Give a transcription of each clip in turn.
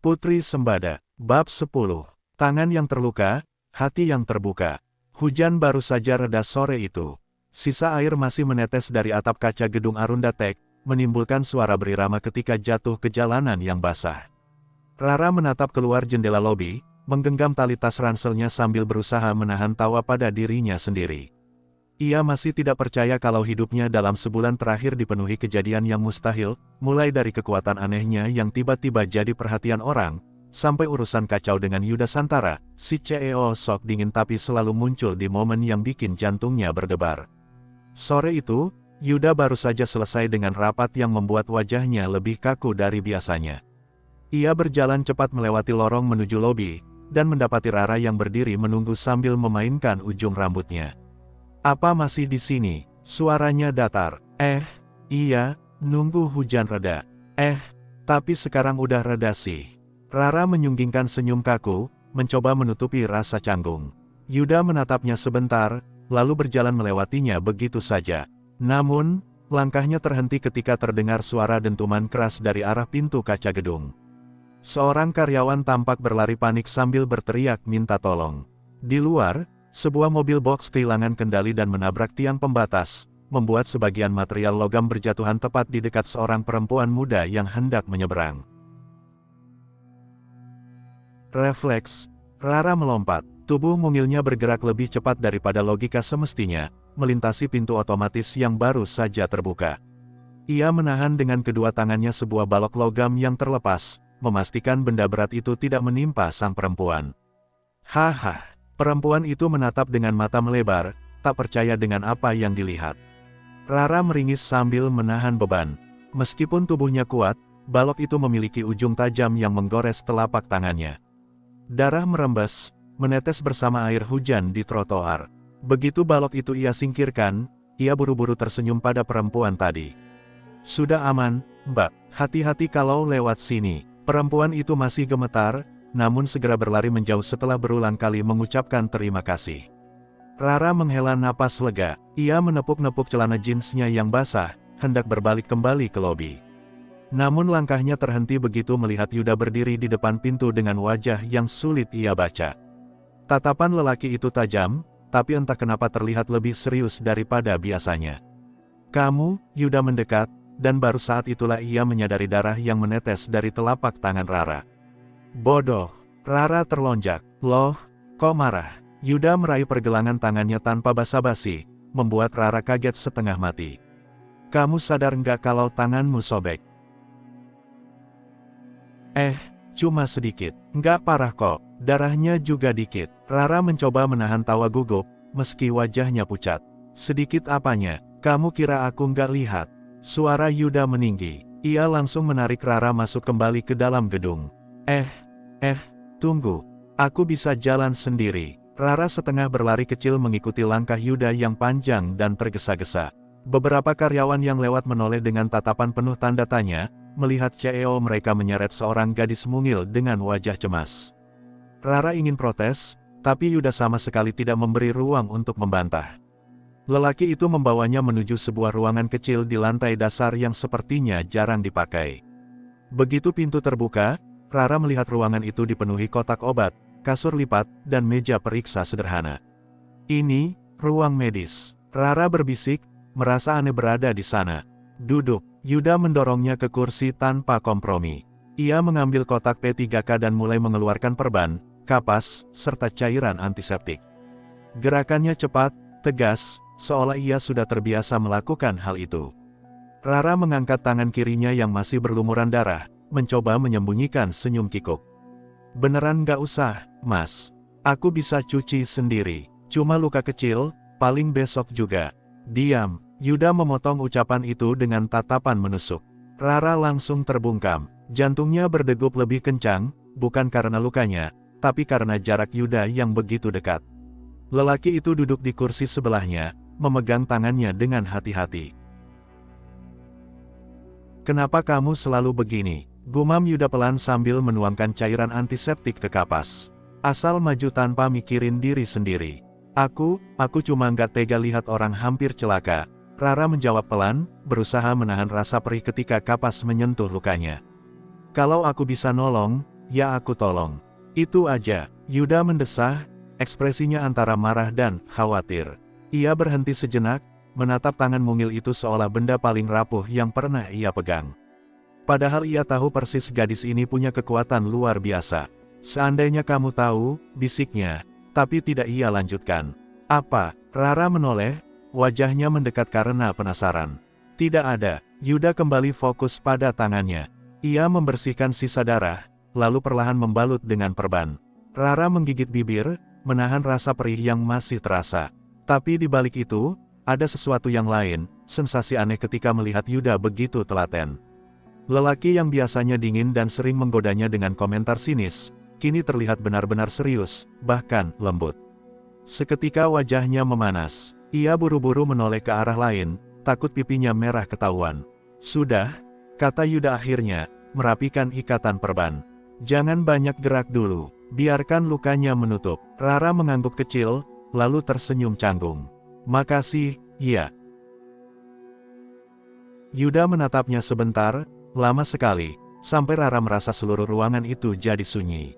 Putri Sembada, Bab 10. Tangan yang terluka, hati yang terbuka. Hujan baru saja reda sore itu. Sisa air masih menetes dari atap kaca gedung Arundatek, menimbulkan suara berirama ketika jatuh ke jalanan yang basah. Rara menatap keluar jendela lobi, menggenggam tali tas ranselnya sambil berusaha menahan tawa pada dirinya sendiri. Ia masih tidak percaya kalau hidupnya dalam sebulan terakhir dipenuhi kejadian yang mustahil, mulai dari kekuatan anehnya yang tiba-tiba jadi perhatian orang, sampai urusan kacau dengan Yuda Santara, si CEO sok dingin tapi selalu muncul di momen yang bikin jantungnya berdebar. Sore itu, Yuda baru saja selesai dengan rapat yang membuat wajahnya lebih kaku dari biasanya. Ia berjalan cepat melewati lorong menuju lobi, dan mendapati Rara yang berdiri menunggu sambil memainkan ujung rambutnya. "Apa masih di sini?" Suaranya datar. Iya, nunggu hujan reda." Tapi sekarang udah reda sih." Rara menyunggingkan senyum kaku, mencoba menutupi rasa canggung. Yuda menatapnya sebentar, lalu berjalan melewatinya begitu saja. Namun, langkahnya terhenti ketika terdengar suara dentuman keras dari arah pintu kaca gedung. Seorang karyawan tampak berlari panik sambil berteriak minta tolong. Di luar, sebuah mobil box kehilangan kendali dan menabrak tiang pembatas, membuat sebagian material logam berjatuhan tepat di dekat seorang perempuan muda yang hendak menyeberang. Refleks, Rara melompat. Tubuh mungilnya bergerak lebih cepat daripada logika semestinya, melintasi pintu otomatis yang baru saja terbuka. Ia menahan dengan kedua tangannya sebuah balok logam yang terlepas, memastikan benda berat itu tidak menimpa sang perempuan. Haha. Perempuan itu menatap dengan mata melebar, tak percaya dengan apa yang dilihat. Rara meringis sambil menahan beban. Meskipun tubuhnya kuat, balok itu memiliki ujung tajam yang menggores telapak tangannya. Darah merembes, menetes bersama air hujan di trotoar. Begitu balok itu ia singkirkan, ia buru-buru tersenyum pada perempuan tadi. "Sudah aman, Mbak. Hati-hati kalau lewat sini." Perempuan itu masih gemetar, namun segera berlari menjauh setelah berulang kali mengucapkan terima kasih. Rara menghela napas lega. Ia menepuk-nepuk celana jeansnya yang basah, hendak berbalik kembali ke lobi. Namun langkahnya terhenti begitu melihat Yuda berdiri di depan pintu dengan wajah yang sulit ia baca. Tatapan lelaki itu tajam, tapi entah kenapa terlihat lebih serius daripada biasanya. "Kamu?" Yuda mendekat, dan baru saat itulah ia menyadari darah yang menetes dari telapak tangan Rara. "Bodoh." Rara terlonjak. "Loh, kok marah?" Yuda meraih pergelangan tangannya tanpa basa-basi, membuat Rara kaget setengah mati. "Kamu sadar nggak kalau tanganmu sobek?" Cuma sedikit. Nggak parah kok, darahnya juga dikit." Rara mencoba menahan tawa gugup, meski wajahnya pucat. "Sedikit apanya? Kamu kira aku nggak lihat?" Suara Yuda meninggi. Ia langsung menarik Rara masuk kembali ke dalam gedung. Tunggu. Aku bisa jalan sendiri." Rara setengah berlari kecil mengikuti langkah Yuda yang panjang dan tergesa-gesa. Beberapa karyawan yang lewat menoleh dengan tatapan penuh tanda tanya, melihat CEO mereka menyeret seorang gadis mungil dengan wajah cemas. Rara ingin protes, tapi Yuda sama sekali tidak memberi ruang untuk membantah. Lelaki itu membawanya menuju sebuah ruangan kecil di lantai dasar yang sepertinya jarang dipakai. Begitu pintu terbuka, Rara melihat ruangan itu dipenuhi kotak obat, kasur lipat, dan meja periksa sederhana. "Ini, ruang medis." Rara berbisik, merasa aneh berada di sana. "Duduk." Yuda mendorongnya ke kursi tanpa kompromi. Ia mengambil kotak P3K dan mulai mengeluarkan perban, kapas, serta cairan antiseptik. Gerakannya cepat, tegas, seolah ia sudah terbiasa melakukan hal itu. Rara mengangkat tangan kirinya yang masih berlumuran darah, mencoba menyembunyikan senyum kikuk. "Beneran nggak usah, Mas. Aku bisa cuci sendiri. Cuma luka kecil, paling besok juga." "Diam." Yuda memotong ucapan itu dengan tatapan menusuk. Rara langsung terbungkam. Jantungnya berdegup lebih kencang, bukan karena lukanya, tapi karena jarak Yuda yang begitu dekat. Lelaki itu duduk di kursi sebelahnya, memegang tangannya dengan hati-hati. "Kenapa kamu selalu begini?" gumam Yuda pelan sambil menuangkan cairan antiseptik ke kapas. "Asal maju tanpa mikirin diri sendiri." Aku cuma nggak tega lihat orang hampir celaka." Rara menjawab pelan, berusaha menahan rasa perih ketika kapas menyentuh lukanya. "Kalau aku bisa nolong, ya aku tolong. Itu aja, Yuda mendesah, ekspresinya antara marah dan khawatir. Ia berhenti sejenak, menatap tangan mungil itu seolah benda paling rapuh yang pernah ia pegang. Padahal ia tahu persis gadis ini punya kekuatan luar biasa. Seandainya kamu tahu, bisiknya, tapi tidak ia lanjutkan. Apa? Rara menoleh, wajahnya mendekat karena penasaran. Tidak ada, Yuda kembali fokus pada tangannya. Ia membersihkan sisa darah, lalu perlahan membalut dengan perban. Rara menggigit bibir, menahan rasa perih yang masih terasa. Tapi di balik itu, ada sesuatu yang lain, sensasi aneh ketika melihat Yuda begitu telaten. Lelaki yang biasanya dingin dan sering menggodanya dengan komentar sinis, kini terlihat benar-benar serius, bahkan lembut. Seketika wajahnya memanas. Ia buru-buru menoleh ke arah lain, takut pipinya merah ketahuan. Sudah, kata Yuda akhirnya, merapikan ikatan perban. Jangan banyak gerak dulu, biarkan lukanya menutup. Rara mengangguk kecil, lalu tersenyum canggung. Makasih, ya. Yuda menatapnya sebentar, lama sekali, sampai Rara merasa seluruh ruangan itu jadi sunyi.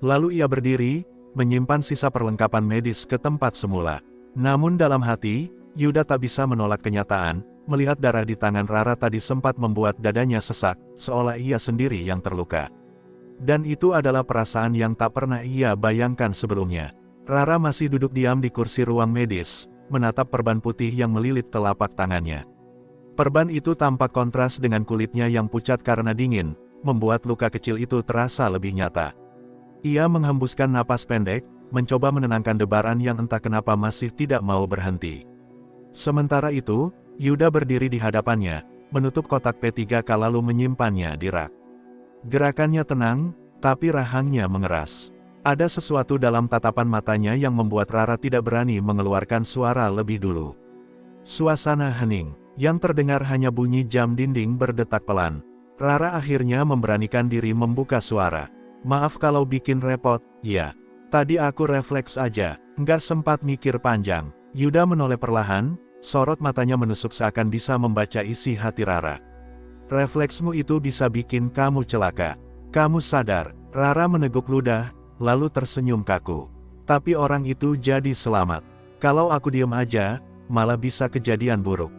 Lalu ia berdiri, menyimpan sisa perlengkapan medis ke tempat semula. Namun dalam hati, Yuda tak bisa menolak kenyataan, melihat darah di tangan Rara tadi sempat membuat dadanya sesak, seolah ia sendiri yang terluka. Dan itu adalah perasaan yang tak pernah ia bayangkan sebelumnya. Rara masih duduk diam di kursi ruang medis, menatap perban putih yang melilit telapak tangannya. Perban itu tampak kontras dengan kulitnya yang pucat karena dingin, membuat luka kecil itu terasa lebih nyata. Ia menghembuskan napas pendek, mencoba menenangkan debaran yang entah kenapa masih tidak mau berhenti. Sementara itu, Yuda berdiri di hadapannya, menutup kotak P3K lalu menyimpannya di rak. Gerakannya tenang, tapi rahangnya mengeras. Ada sesuatu dalam tatapan matanya yang membuat Rara tidak berani mengeluarkan suara lebih dulu. Suasana hening. Yang terdengar hanya bunyi jam dinding berdetak pelan. Rara akhirnya memberanikan diri membuka suara. Maaf kalau bikin repot, ya. Tadi aku refleks aja, nggak sempat mikir panjang. Yuda menoleh perlahan, sorot matanya menusuk seakan bisa membaca isi hati Rara. Refleksmu itu bisa bikin kamu celaka. Kamu sadar, Rara meneguk ludah, lalu tersenyum kaku. Tapi orang itu jadi selamat. Kalau aku diem aja, malah bisa kejadian buruk.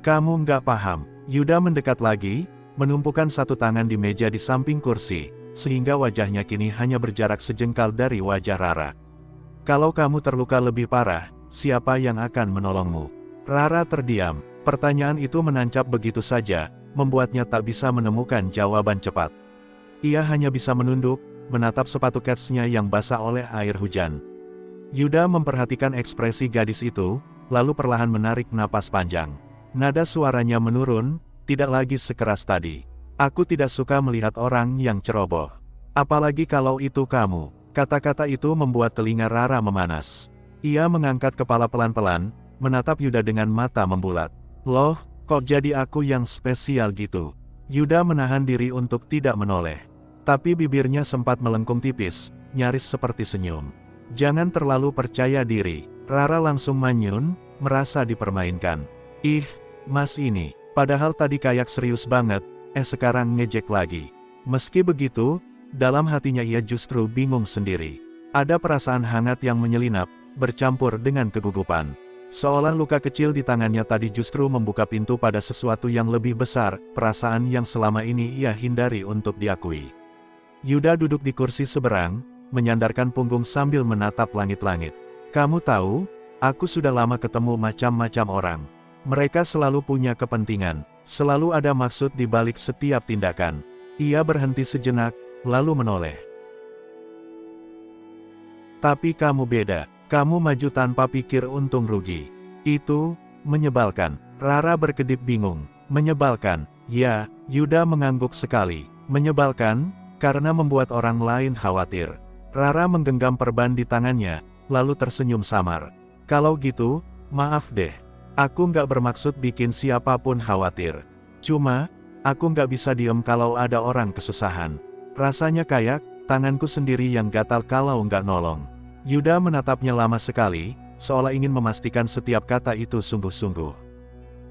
Kamu nggak paham. Yuda mendekat lagi, menumpukan satu tangan di meja di samping kursi, sehingga wajahnya kini hanya berjarak sejengkal dari wajah Rara. Kalau kamu terluka lebih parah, siapa yang akan menolongmu? Rara terdiam. Pertanyaan itu menancap begitu saja, membuatnya tak bisa menemukan jawaban cepat. Ia hanya bisa menunduk, menatap sepatu ketsnya yang basah oleh air hujan. Yuda memperhatikan ekspresi gadis itu, lalu perlahan menarik napas panjang. Nada suaranya menurun, tidak lagi sekeras tadi. Aku tidak suka melihat orang yang ceroboh. Apalagi kalau itu kamu. Kata-kata itu membuat telinga Rara memanas. Ia mengangkat kepala pelan-pelan, menatap Yuda dengan mata membulat. Loh, kok jadi aku yang spesial gitu? Yuda menahan diri untuk tidak menoleh. Tapi bibirnya sempat melengkung tipis, nyaris seperti senyum. Jangan terlalu percaya diri. Rara langsung manyun, merasa dipermainkan. Ih, Mas ini, padahal tadi kayak serius banget, sekarang ngejek lagi. Meski begitu, dalam hatinya ia justru bingung sendiri. Ada perasaan hangat yang menyelinap, bercampur dengan kegugupan. Seolah luka kecil di tangannya tadi justru membuka pintu pada sesuatu yang lebih besar, perasaan yang selama ini ia hindari untuk diakui. Yuda duduk di kursi seberang, menyandarkan punggung sambil menatap langit-langit. Kamu tahu, aku sudah lama ketemu macam-macam orang. Mereka selalu punya kepentingan, selalu ada maksud di balik setiap tindakan. Ia berhenti sejenak, lalu menoleh. Tapi kamu beda, kamu maju tanpa pikir untung rugi. Itu menyebalkan. Rara berkedip bingung. Menyebalkan, ya, Yuda mengangguk sekali. Menyebalkan, karena membuat orang lain khawatir. Rara menggenggam perban di tangannya, lalu tersenyum samar. Kalau gitu, maaf deh. Aku nggak bermaksud bikin siapapun khawatir. Cuma, aku nggak bisa diem kalau ada orang kesusahan. Rasanya kayak, tanganku sendiri yang gatal kalau nggak nolong. Yuda menatapnya lama sekali, seolah ingin memastikan setiap kata itu sungguh-sungguh.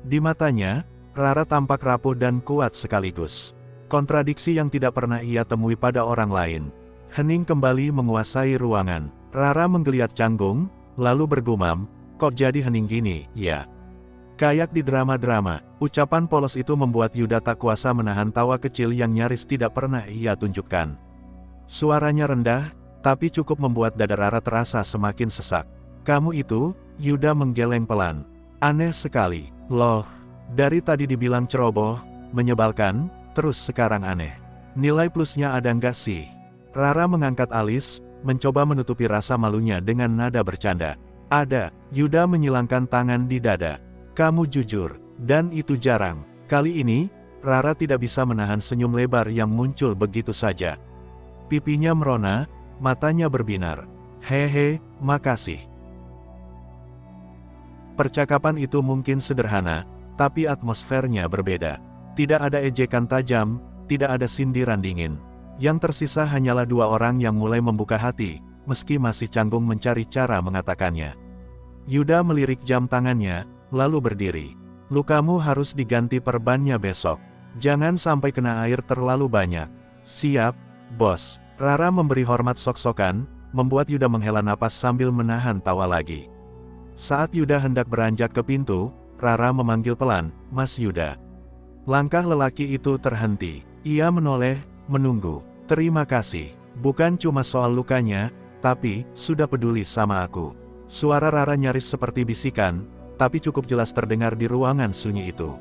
Di matanya, Rara tampak rapuh dan kuat sekaligus. Kontradiksi yang tidak pernah ia temui pada orang lain. Hening kembali menguasai ruangan. Rara menggeliat canggung, lalu bergumam, "Kok jadi hening gini, ya?" Kayak di drama-drama, ucapan polos itu membuat Yuda tak kuasa menahan tawa kecil yang nyaris tidak pernah ia tunjukkan. Suaranya rendah, tapi cukup membuat dada Rara terasa semakin sesak. "Kamu itu," Yuda menggeleng pelan. "Aneh sekali. Loh, dari tadi dibilang ceroboh, menyebalkan, terus sekarang aneh. Nilai plusnya ada nggak sih?" Rara mengangkat alis, mencoba menutupi rasa malunya dengan nada bercanda. "Ada." Yuda menyilangkan tangan di dada. "Kamu jujur, dan itu jarang." Kali ini, Rara tidak bisa menahan senyum lebar yang muncul begitu saja. Pipinya merona, matanya berbinar. "Hehe, makasih." Percakapan itu mungkin sederhana, tapi atmosfernya berbeda. Tidak ada ejekan tajam, tidak ada sindiran dingin. Yang tersisa hanyalah dua orang yang mulai membuka hati, meski masih canggung mencari cara mengatakannya. Yuda melirik jam tangannya, lalu berdiri. "Lukamu harus diganti perbannya besok. Jangan sampai kena air terlalu banyak." "Siap, bos." Rara memberi hormat sok-sokan, membuat Yuda menghela napas sambil menahan tawa lagi. Saat Yuda hendak beranjak ke pintu, Rara memanggil pelan, "Mas Yuda." Langkah lelaki itu terhenti. Ia menoleh, menunggu. "Terima kasih. Bukan cuma soal lukanya, tapi sudah peduli sama aku." Suara Rara nyaris seperti bisikan, tapi cukup jelas terdengar di ruangan sunyi itu.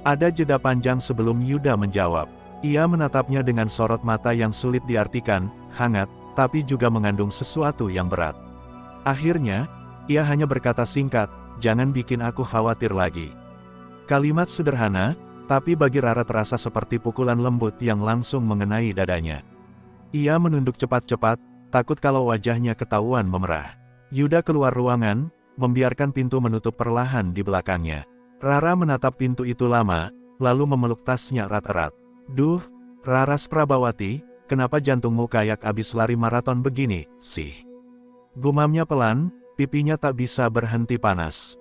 Ada jeda panjang sebelum Yuda menjawab. Ia menatapnya dengan sorot mata yang sulit diartikan, hangat, tapi juga mengandung sesuatu yang berat. Akhirnya, ia hanya berkata singkat, "Jangan bikin aku khawatir lagi." Kalimat sederhana, tapi bagi Rara terasa seperti pukulan lembut yang langsung mengenai dadanya. Ia menunduk cepat-cepat, takut kalau wajahnya ketahuan memerah. Yuda keluar ruangan, membiarkan pintu menutup perlahan di belakangnya. Rara menatap pintu itu lama, lalu memeluk tasnya erat-erat. "Duh, Raras Prabawati, kenapa jantungmu kayak abis lari maraton begini, sih?" Gumamnya pelan, pipinya tak bisa berhenti panas.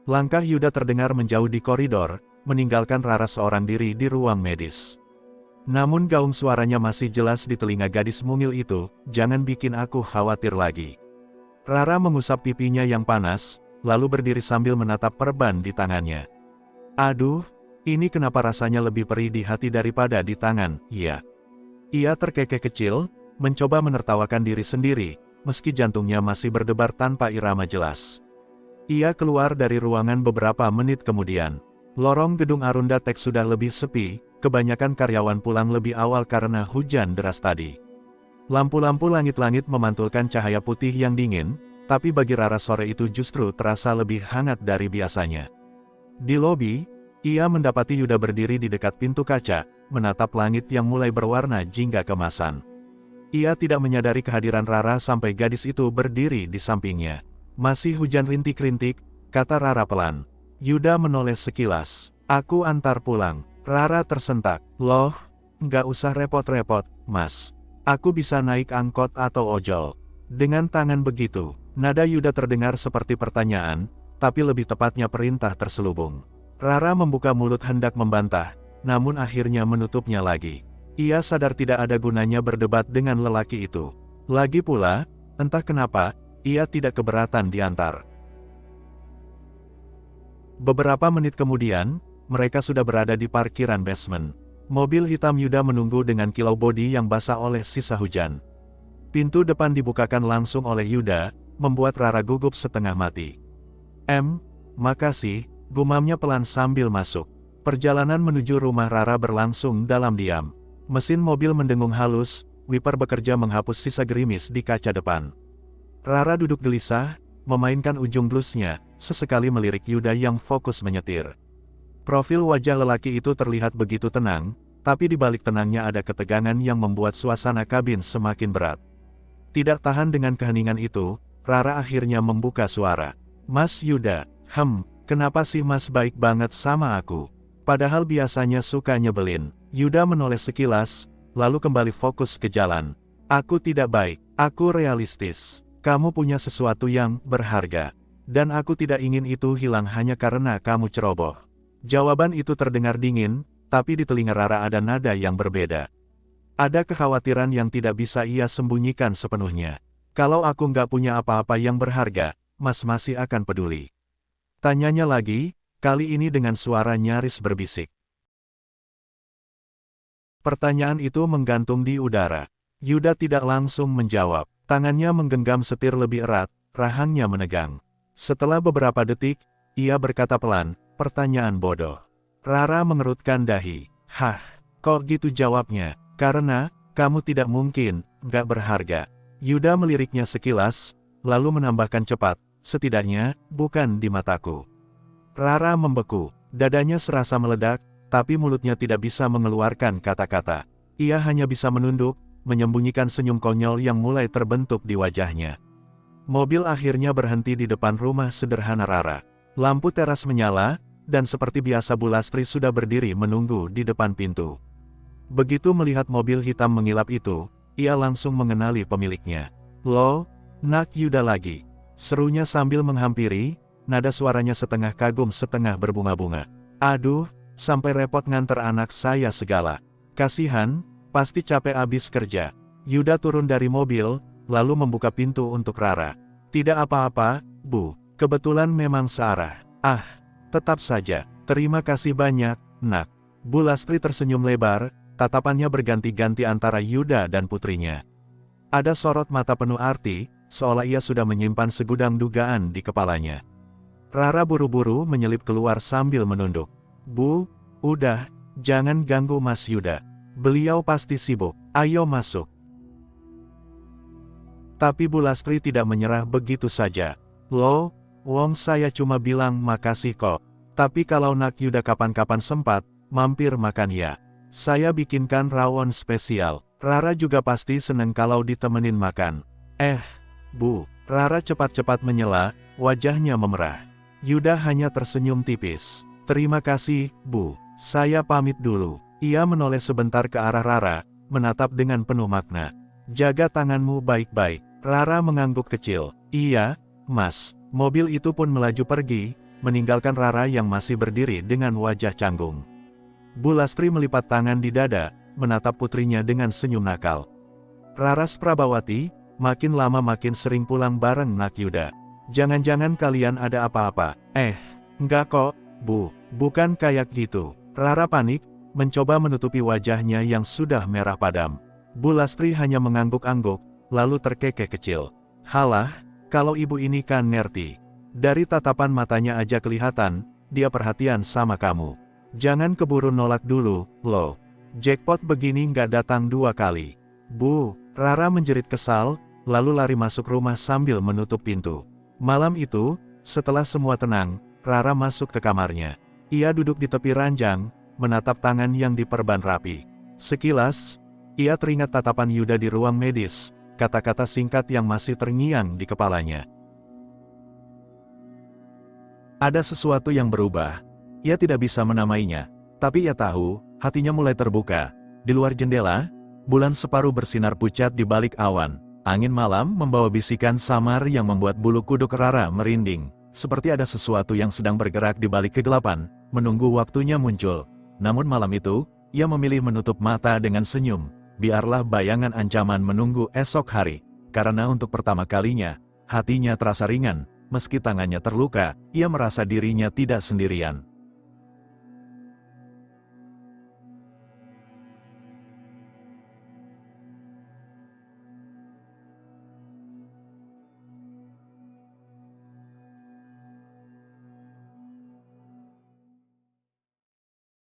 Langkah Yuda terdengar menjauh di koridor, meninggalkan Rara seorang diri di ruang medis. Namun gaung suaranya masih jelas di telinga gadis mungil itu, "Jangan bikin aku khawatir lagi." Rara mengusap pipinya yang panas, lalu berdiri sambil menatap perban di tangannya. "Aduh, ini kenapa rasanya lebih perih di hati daripada di tangan, ya?" Ia terkekeh kecil, mencoba menertawakan diri sendiri, meski jantungnya masih berdebar tanpa irama jelas. Ia keluar dari ruangan beberapa menit kemudian. Lorong gedung Arunda Tech sudah lebih sepi, kebanyakan karyawan pulang lebih awal karena hujan deras tadi. Lampu-lampu langit-langit memantulkan cahaya putih yang dingin, tapi bagi Rara sore itu justru terasa lebih hangat dari biasanya. Di lobi, ia mendapati Yuda berdiri di dekat pintu kaca, menatap langit yang mulai berwarna jingga kemasan. Ia tidak menyadari kehadiran Rara sampai gadis itu berdiri di sampingnya. "Masih hujan rintik-rintik," kata Rara pelan. Yuda menoleh sekilas. "Aku antar pulang." Rara tersentak. "Loh, nggak usah repot-repot, Mas. Aku bisa naik angkot atau ojol." Dengan tangan begitu, nada Yuda terdengar seperti pertanyaan, tapi lebih tepatnya perintah terselubung. Rara membuka mulut hendak membantah, namun akhirnya menutupnya lagi. Ia sadar tidak ada gunanya berdebat dengan lelaki itu. Lagi pula, entah kenapa, ia tidak keberatan diantar. Beberapa menit kemudian, mereka sudah berada di parkiran basement. Mobil hitam Yuda menunggu dengan kilau bodi yang basah oleh sisa hujan. Pintu depan dibukakan langsung oleh Yuda, membuat Rara gugup setengah mati. Makasih," gumamnya pelan sambil masuk. Perjalanan menuju rumah Rara berlangsung dalam diam. Mesin mobil mendengung halus, wiper bekerja menghapus sisa gerimis di kaca depan. Rara duduk gelisah, memainkan ujung blusnya, sesekali melirik Yuda yang fokus menyetir. Profil wajah lelaki itu terlihat begitu tenang, tapi di balik tenangnya ada ketegangan yang membuat suasana kabin semakin berat. Tidak tahan dengan keheningan itu, Rara akhirnya membuka suara. "Mas Yuda, kenapa sih Mas baik banget sama aku? Padahal biasanya suka nyebelin." Yuda menoleh sekilas, lalu kembali fokus ke jalan. "Aku tidak baik, aku realistis. Kamu punya sesuatu yang berharga. Dan aku tidak ingin itu hilang hanya karena kamu ceroboh." Jawaban itu terdengar dingin, tapi di telinga Rara ada nada yang berbeda. Ada kekhawatiran yang tidak bisa ia sembunyikan sepenuhnya. Kalau aku nggak punya apa-apa yang berharga, Mas masih akan peduli. Tanyanya lagi, kali ini dengan suara nyaris berbisik. Pertanyaan itu menggantung di udara. Yuda tidak langsung menjawab. Tangannya menggenggam setir lebih erat, rahangnya menegang. Setelah beberapa detik, ia berkata pelan, pertanyaan bodoh. Rara mengerutkan dahi. Hah, kok gitu jawabnya? Karena, kamu tidak mungkin, nggak berharga. Yuda meliriknya sekilas, lalu menambahkan cepat, setidaknya, bukan di mataku. Rara membeku, dadanya serasa meledak, tapi mulutnya tidak bisa mengeluarkan kata-kata. Ia hanya bisa menunduk, menyembunyikan senyum konyol yang mulai terbentuk di wajahnya. Mobil akhirnya berhenti di depan rumah sederhana Rara. Lampu teras menyala, dan seperti biasa Bu Lastri sudah berdiri menunggu di depan pintu. Begitu melihat mobil hitam mengilap itu, ia langsung mengenali pemiliknya. Loh, Nak Yuda lagi, serunya sambil menghampiri, nada suaranya setengah kagum setengah berbunga-bunga. Aduh, sampai repot nganter anak saya segala. Kasihan, pasti capek abis kerja. Yuda turun dari mobil, lalu membuka pintu untuk Rara. Tidak apa-apa, Bu, kebetulan memang searah. Ah, tetap saja, terima kasih banyak, Nak. Bu Lastri tersenyum lebar, tatapannya berganti-ganti antara Yuda dan putrinya. Ada sorot mata penuh arti, seolah ia sudah menyimpan segudang dugaan di kepalanya. Rara buru-buru menyelip keluar sambil menunduk. Bu, udah, jangan ganggu Mas Yuda. Beliau pasti sibuk, ayo masuk. Tapi Bu Lastri tidak menyerah begitu saja. Loh, wong saya cuma bilang makasih kok. Tapi kalau Nak Yuda kapan-kapan sempat, mampir makan ya. Saya bikinkan rawon spesial. Rara juga pasti seneng kalau ditemenin makan. Bu, Rara cepat-cepat menyela, wajahnya memerah. Yuda hanya tersenyum tipis. Terima kasih, Bu. Saya pamit dulu. Ia menoleh sebentar ke arah Rara, menatap dengan penuh makna. Jaga tanganmu baik-baik. Rara mengangguk kecil. Iya, Mas. Mobil itu pun melaju pergi, meninggalkan Rara yang masih berdiri dengan wajah canggung. Bu Lastri melipat tangan di dada, menatap putrinya dengan senyum nakal. Raras Prabawati, makin lama makin sering pulang bareng Nak Yuda. Jangan-jangan kalian ada apa-apa? Enggak kok, Bu, bukan kayak gitu. Rara panik, mencoba menutupi wajahnya yang sudah merah padam. Bu Lastri hanya mengangguk-angguk, lalu terkekeh kecil. Halah, kalau ibu ini kan ngerti. Dari tatapan matanya aja kelihatan, dia perhatian sama kamu. Jangan keburu nolak dulu, loh. Jackpot begini nggak datang 2 kali. Bu, Rara menjerit kesal, lalu lari masuk rumah sambil menutup pintu. Malam itu, setelah semua tenang, Rara masuk ke kamarnya. Ia duduk di tepi ranjang, menatap tangan yang diperban rapi. Sekilas, ia teringat tatapan Yuda di ruang medis, kata-kata singkat yang masih terngiang di kepalanya. Ada sesuatu yang berubah. Ia tidak bisa menamainya, tapi ia tahu, hatinya mulai terbuka. Di luar jendela, bulan separuh bersinar pucat di balik awan. Angin malam membawa bisikan samar yang membuat bulu kuduk Rara merinding. Seperti ada sesuatu yang sedang bergerak di balik kegelapan, menunggu waktunya muncul. Namun malam itu, ia memilih menutup mata dengan senyum. Biarlah bayangan ancaman menunggu esok hari. Karena untuk pertama kalinya, hatinya terasa ringan. Meski tangannya terluka, ia merasa dirinya tidak sendirian.